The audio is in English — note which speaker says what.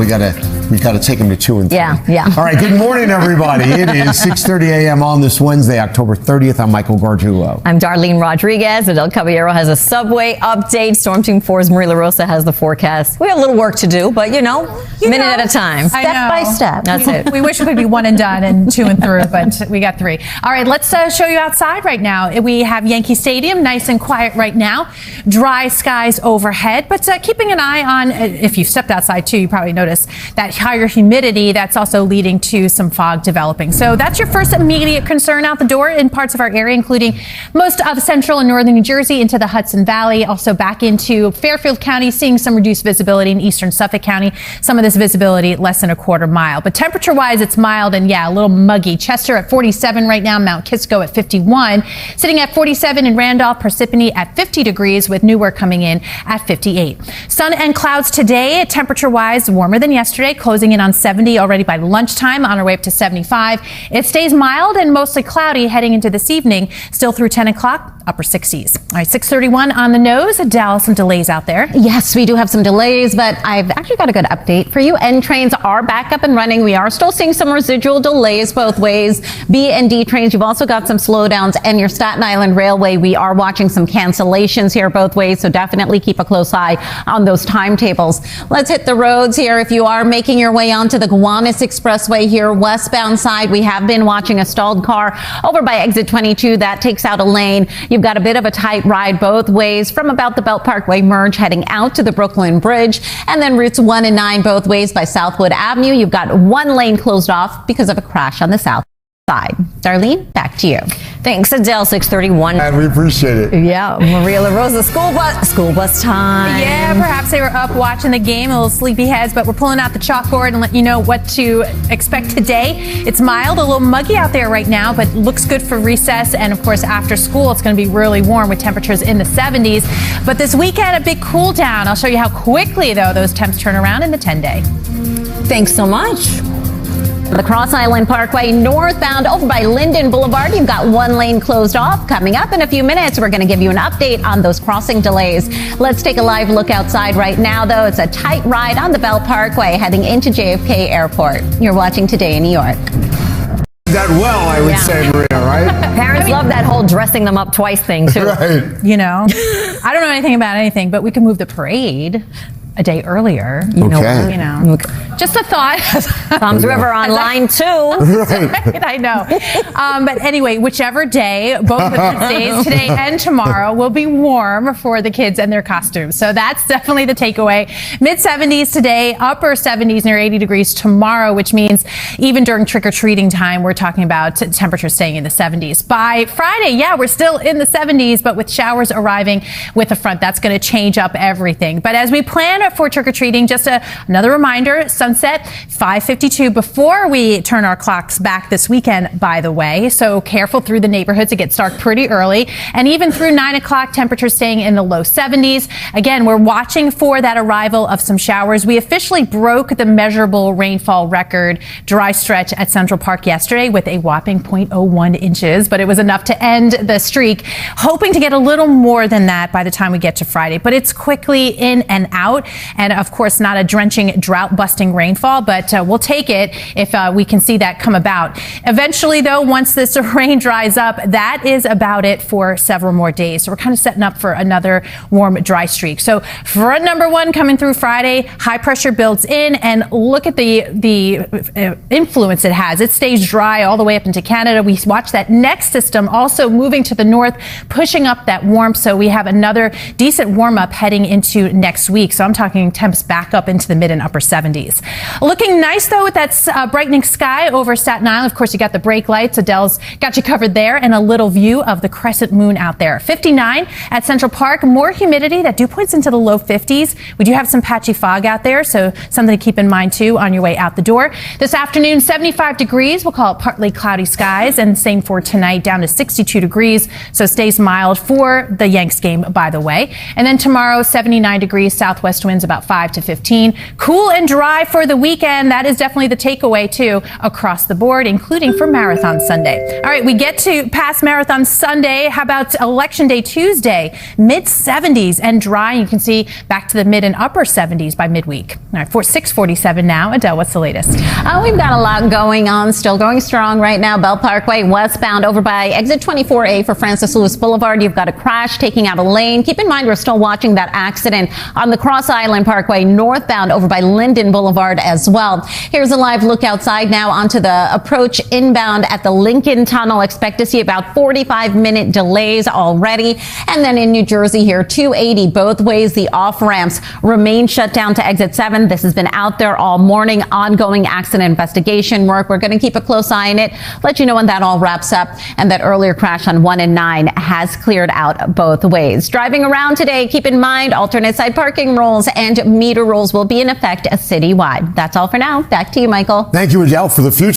Speaker 1: We gotta take them to 2 and 3.
Speaker 2: Yeah.
Speaker 1: All right, good morning, everybody. It is 6:30 a.m. on this Wednesday, October 30th. I'm Michael Gargiulo.
Speaker 2: I'm Darlene Rodriguez. Adelle Caballero has a subway update. Storm Team 4's Marie LaRosa has the forecast. We have a little work to do, but minute at a time.
Speaker 3: Step
Speaker 2: by step. That's it.
Speaker 3: We wish we could be 1 and done and 2 and through, but we got 3. All right, let's show you outside right now. We have Yankee Stadium, nice and quiet right now. Dry skies overhead, but keeping an eye on, if you stepped outside too, you probably noticed that higher humidity that's also leading to some fog developing. So that's your first immediate concern out the door in parts of our area, including most of central and northern New Jersey into the Hudson Valley, also back into Fairfield County, seeing some reduced visibility in eastern Suffolk County. Some of this visibility less than a quarter mile. But temperature-wise, it's mild and, a little muggy. Chester at 47 right now, Mount Kisco at 51. Sitting at 47 in Randolph, Parsippany at 50 degrees with Newark coming in at 58. Sun and clouds today, temperature-wise, warmer than yesterday, closing in on 70 already by lunchtime, on our way up to 75. It stays mild and mostly cloudy heading into this evening, still through 10 o'clock, upper 60s. All right, 6:31 on the nose. Adele, some delays out there.
Speaker 2: Yes, we do have some delays, but I've actually got a good update for you. N trains are back up and running. We are still seeing some residual delays both ways. B and D trains, you've also got some slowdowns, and your Staten Island Railway, we are watching some cancellations here both ways, so definitely keep a close eye on those timetables. Let's hit the roads here. If you are making your way onto the Gowanus Expressway here, westbound side, we have been watching a stalled car over by exit 22. That takes out a lane. You've got a bit of a tight ride both ways from about the Belt Parkway merge heading out to the Brooklyn Bridge, and then routes 1 and 9 both ways by Southwood Avenue. You've got one lane closed off because of a crash on the south side. Darlene, back to you. Thanks, Adele. 6:31.
Speaker 1: And we appreciate it.
Speaker 2: Yeah, Maria LaRosa, school bus time.
Speaker 3: Yeah, perhaps they were up watching the game, a little sleepy heads, but we're pulling out the chalkboard and letting you know what to expect today. It's mild, a little muggy out there right now, but looks good for recess. And of course, after school, it's going to be really warm with temperatures in the 70s. But this weekend, a big cool down. I'll show you how quickly, though, those temps turn around in the 10-day.
Speaker 2: Thanks so much. The Cross Island Parkway northbound over by Linden Boulevard, you've got one lane closed off. Coming up in a few minutes, we're going to give you an update on those crossing delays. Let's take a live look outside right now, though. It's a tight ride on the Belt Parkway heading into JFK Airport. You're watching Today in New York.
Speaker 1: That well, I would say, Maria, right?
Speaker 2: Parents love that whole dressing them up twice thing, too.
Speaker 1: Right.
Speaker 3: I don't know anything about anything, but we can move the parade a day earlier. Just a thought.
Speaker 2: Tom's River on line 2.
Speaker 3: Right, I know. But anyway, whichever day, both of these days, today and tomorrow, will be warm for the kids and their costumes. So that's definitely the takeaway. Mid-70s today, upper 70s, near 80 degrees tomorrow, which means even during trick-or-treating time, we're talking about temperatures staying in the 70s. By Friday, we're still in the 70s, but with showers arriving with a front, that's going to change up everything. But as we plan for trick-or-treating, just another reminder, sunset 5:52 before we turn our clocks back this weekend, by the way. So careful through the neighborhoods. It gets dark pretty early. And even through 9 o'clock, temperatures staying in the low 70s. Again, we're watching for that arrival of some showers. We officially broke the measurable rainfall record dry stretch at Central Park yesterday with a whopping 0.01 inches, but it was enough to end the streak. Hoping to get a little more than that by the time we get to Friday, but it's quickly in and out. And of course, not a drenching, drought-busting rainfall, but we'll take it if we can see that come about. Eventually, though, once this rain dries up, that is about it for several more days. So we're kind of setting up for another warm, dry streak. So front number 1 coming through Friday, high pressure builds in, and look at the influence it has. It stays dry all the way up into Canada. We watch that next system also moving to the north, pushing up that warmth. So we have another decent warm up heading into next week. So I'm talking temps back up into the mid and upper 70s. Looking nice, though, with that brightening sky over Staten Island. Of course, you got the brake lights. Adele's got you covered there, and a little view of the crescent moon out there. 59 at Central Park. More humidity. That dew point's into the low 50s. We do have some patchy fog out there, so something to keep in mind, too, on your way out the door. This afternoon, 75 degrees. We'll call it partly cloudy skies, and same for tonight, down to 62 degrees. So stays mild for the Yanks game, by the way. And then tomorrow, 79 degrees, southwest wind winds about 5 to 15. Cool and dry for the weekend. That is definitely the takeaway, too, across the board, including for Marathon Sunday. All right, we get to past Marathon Sunday. How about Election Day Tuesday? Mid-70s and dry. You can see back to the mid and upper 70s by midweek. All right, for 6:47 now. Adele, what's the latest?
Speaker 2: We've got a lot going on, still going strong right now. Bell Parkway westbound over by exit 24A for Francis Lewis Boulevard. You've got a crash taking out a lane. Keep in mind, we're still watching that accident on the Cross Island Parkway northbound over by Linden Boulevard as well. Here's a live look outside now onto the approach inbound at the Lincoln Tunnel. Expect to see about 45-minute delays already. And then in New Jersey here, 280 both ways. The off ramps remain shut down to exit 7. This has been out there all morning. Ongoing accident investigation work. We're going to keep a close eye on it. Let you know when that all wraps up. And that earlier crash on 1 and 9 has cleared out both ways. Driving around today, keep in mind alternate side parking rules and meter rules will be in effect citywide. That's all for now. Back to you, Michael.
Speaker 1: Thank you, Adele, for the future.